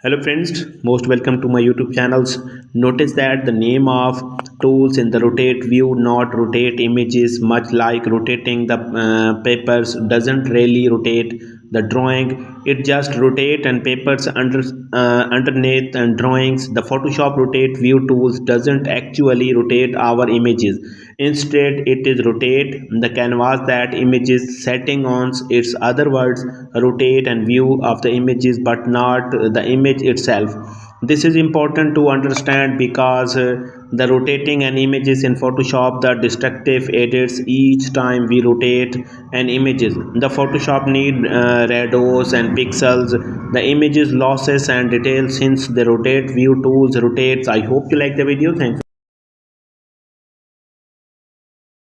Hello friends, most welcome to my YouTube channels. Notice that the name of tools in the rotate view, not rotate images, much like rotating the papers doesn't really rotate the drawing. It just rotate and papers underneath and drawings. The Photoshop rotate view tools doesn't actually rotate our images. Instead, it is rotate the canvas that images setting on its other words rotate and view of the images but not the image itself. This is important to understand because the rotating an images in Photoshop the destructive edits each time we rotate an images. The Photoshop need rados and pixels, the images losses and details since the rotate view tools rotates. I hope you like the video. Thanks.